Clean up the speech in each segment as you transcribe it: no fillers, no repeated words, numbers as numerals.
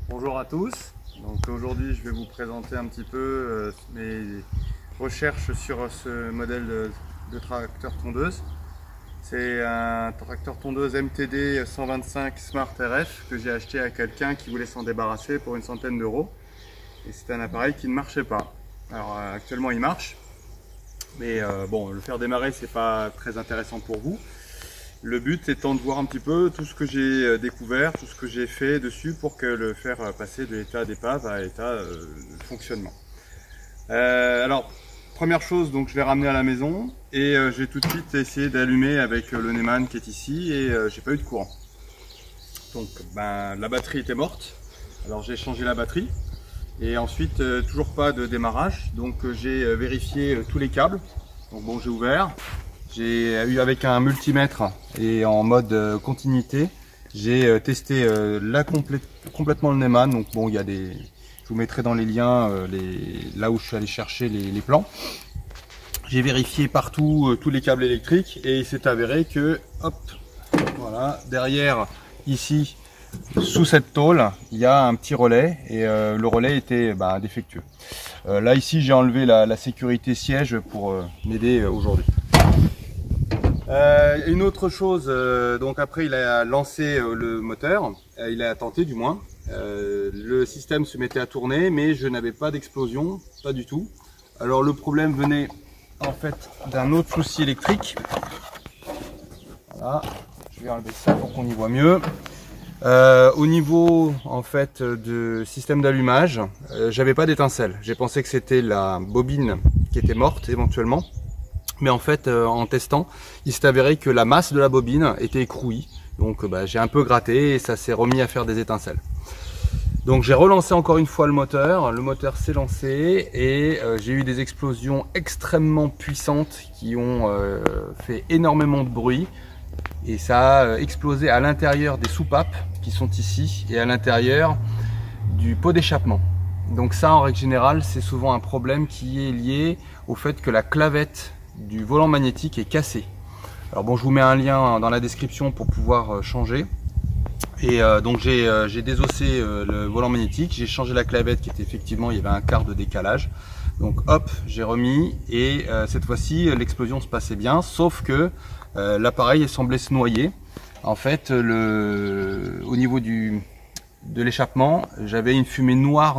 Bonjour à tous, donc aujourd'hui je vais vous présenter un petit peu mes recherches sur ce modèle de tracteur tondeuse. C'est un tracteur tondeuse MTD 125 Smart RF que j'ai acheté à quelqu'un qui voulait s'en débarrasser pour une centaine d'euros. Et c'était un appareil qui ne marchait pas. Alors actuellement il marche, mais bon, le faire démarrer c'est pas très intéressant pour vous. Le but étant de voir un petit peu tout ce que j'ai découvert, tout ce que j'ai fait dessus pour que le faire passer de l'état d'épave à l'état de fonctionnement. Alors, première chose, donc je l'ai ramené à la maison et j'ai tout de suite essayé d'allumer avec le Neumann qui est ici et j'ai pas eu de courant. Donc la batterie était morte, alors j'ai changé la batterie et ensuite toujours pas de démarrage, donc j'ai vérifié tous les câbles. Donc bon, j'ai ouvert. J'ai eu avec un multimètre et en mode continuité, j'ai testé complètement le Neumann. Donc bon, il y a des, je vous mettrai dans les liens là où je suis allé chercher les plans. J'ai vérifié partout tous les câbles électriques et il s'est avéré que, hop, voilà, derrière ici, sous cette tôle, il y a un petit relais et le relais était défectueux. Là ici, j'ai enlevé la sécurité siège pour m'aider aujourd'hui. Une autre chose, donc après il a lancé le moteur, il a tenté du moins, le système se mettait à tourner mais je n'avais pas d'explosion, pas du tout. Alors le problème venait en fait d'un autre souci électrique. Voilà, je vais enlever ça pour qu'on y voit mieux. Au niveau en fait du système d'allumage, j'avais pas d'étincelle. J'ai pensé que c'était la bobine qui était morte éventuellement. Mais en fait, en testant, il s'est avéré que la masse de la bobine était écrouée. Donc j'ai un peu gratté et ça s'est remis à faire des étincelles. Donc j'ai relancé encore une fois le moteur s'est lancé et j'ai eu des explosions extrêmement puissantes qui ont fait énormément de bruit. Et ça a explosé à l'intérieur des soupapes qui sont ici et à l'intérieur du pot d'échappement. Donc ça, en règle générale, c'est souvent un problème qui est lié au fait que la clavette du volant magnétique est cassé. Alors bon, je vous mets un lien dans la description pour pouvoir changer. Et donc j'ai désossé le volant magnétique, j'ai changé la clavette qui était effectivement, il y avait un quart de décalage. Donc hop, j'ai remis et cette fois-ci l'explosion se passait bien, sauf que l'appareil semblait se noyer. En fait, au niveau de l'échappement, j'avais une fumée noire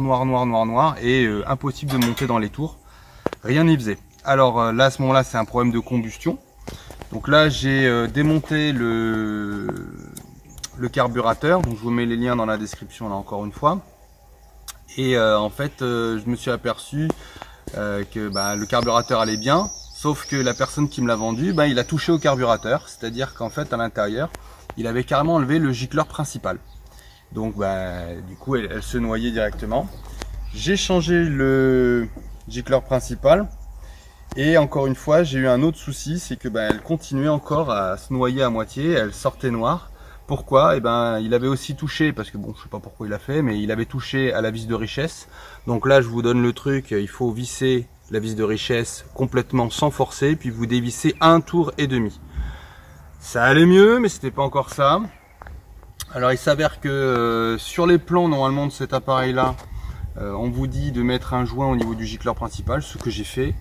et impossible de monter dans les tours. Rien n'y faisait. Alors là, à ce moment-là, c'est un problème de combustion. Donc là, j'ai démonté le carburateur. Donc je vous mets les liens dans la description là encore une fois. Et en fait, je me suis aperçu que le carburateur allait bien, sauf que la personne qui me l'a vendu, il a touché au carburateur. C'est-à-dire qu'en fait, à l'intérieur, il avait carrément enlevé le gicleur principal. Donc du coup, elle se noyait directement. J'ai changé le gicleur principal. Et encore une fois, j'ai eu un autre souci, c'est que elle continuait encore à se noyer à moitié, elle sortait noire. Pourquoi? Il avait aussi touché, parce que bon, je sais pas pourquoi il a fait, mais il avait touché à la vis de richesse. Donc là, je vous donne le truc, il faut visser la vis de richesse complètement sans forcer, puis vous dévissez un tour et demi. Ça allait mieux, mais c'était pas encore ça. Alors il s'avère que sur les plans normalement de cet appareil-là, on vous dit de mettre un joint au niveau du gicleur principal, ce que j'ai fait.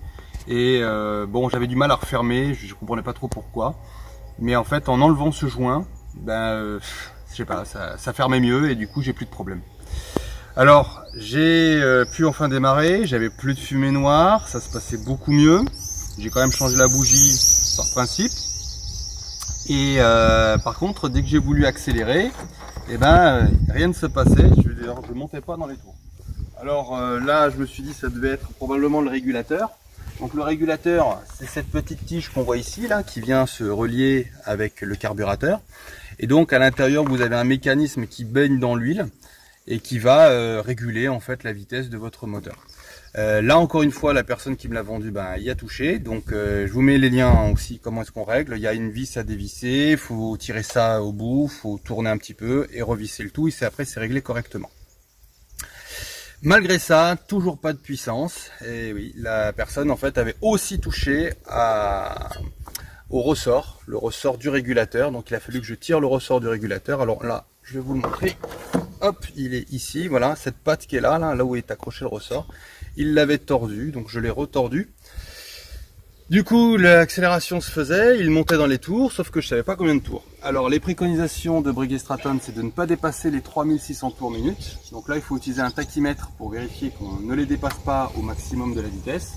Et bon, j'avais du mal à refermer, je comprenais pas trop pourquoi. Mais en fait, en enlevant ce joint, je sais pas, ça fermait mieux et du coup, j'ai plus de problème. Alors, j'ai pu enfin démarrer, j'avais plus de fumée noire, ça se passait beaucoup mieux. J'ai quand même changé la bougie par principe. Et par contre, dès que j'ai voulu accélérer, rien ne se passait, je montais pas dans les tours. Alors là, je me suis dit ça devait être probablement le régulateur. Donc le régulateur, c'est cette petite tige qu'on voit ici, là, qui vient se relier avec le carburateur. Et donc à l'intérieur, vous avez un mécanisme qui baigne dans l'huile et qui va réguler en fait la vitesse de votre moteur. Là encore une fois, la personne qui me l'a vendu y a touché. Donc je vous mets les liens aussi, comment est-ce qu'on règle. Il y a une vis à dévisser, il faut tirer ça au bout, il faut tourner un petit peu et revisser le tout. Et après, c'est réglé correctement. Malgré ça, toujours pas de puissance. Et oui, la personne en fait avait aussi touché au ressort, le ressort du régulateur. Donc il a fallu que je tire le ressort du régulateur. Alors là, je vais vous le montrer. Hop, il est ici, voilà, cette patte qui est là où est accroché le ressort. Il l'avait tordu, donc je l'ai retordu. Du coup, l'accélération se faisait, il montait dans les tours, sauf que je savais pas combien de tours. Alors, les préconisations de Breguet Straton, c'est de ne pas dépasser les 3600 tours minute. Donc là, il faut utiliser un tachymètre pour vérifier qu'on ne les dépasse pas au maximum de la vitesse.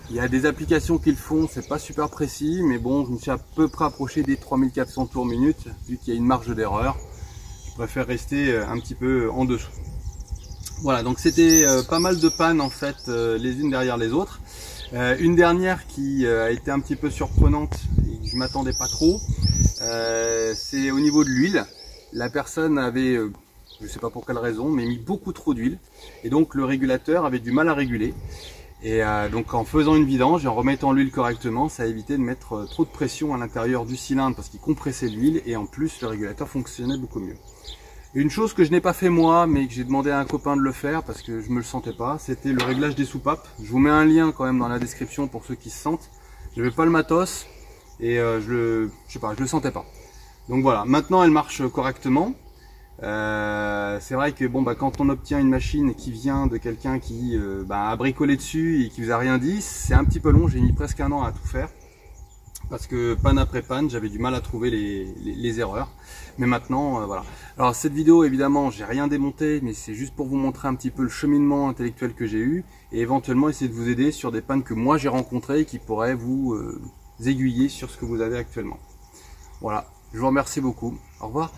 Il y a des applications qui le font, c'est pas super précis, mais bon, je me suis à peu près approché des 3400 tours minute, vu qu'il y a une marge d'erreur. Je préfère rester un petit peu en dessous. Voilà, donc c'était pas mal de pannes en fait, les unes derrière les autres. Une dernière qui a été un petit peu surprenante et que je m'attendais pas trop, c'est au niveau de l'huile. La personne avait, je sais pas pour quelle raison, mais mis beaucoup trop d'huile et donc le régulateur avait du mal à réguler. Et donc en faisant une vidange et en remettant l'huile correctement, ça a évité de mettre trop de pression à l'intérieur du cylindre parce qu'il compressait l'huile et en plus le régulateur fonctionnait beaucoup mieux. Une chose que je n'ai pas fait moi, mais que j'ai demandé à un copain de le faire parce que je me le sentais pas, c'était le réglage des soupapes. Je vous mets un lien quand même dans la description pour ceux qui se sentent. Je n'avais pas le matos et je le sentais pas. Donc voilà, maintenant elle marche correctement. C'est vrai que bon quand on obtient une machine qui vient de quelqu'un qui a bricolé dessus et qui vous a rien dit, c'est un petit peu long. J'ai mis presque un an à tout faire. Parce que panne après panne, j'avais du mal à trouver les erreurs. Mais maintenant, voilà. Alors cette vidéo, évidemment, j'ai rien démonté, mais c'est juste pour vous montrer un petit peu le cheminement intellectuel que j'ai eu et éventuellement essayer de vous aider sur des pannes que moi j'ai rencontrées et qui pourraient vous aiguiller sur ce que vous avez actuellement. Voilà, je vous remercie beaucoup. Au revoir.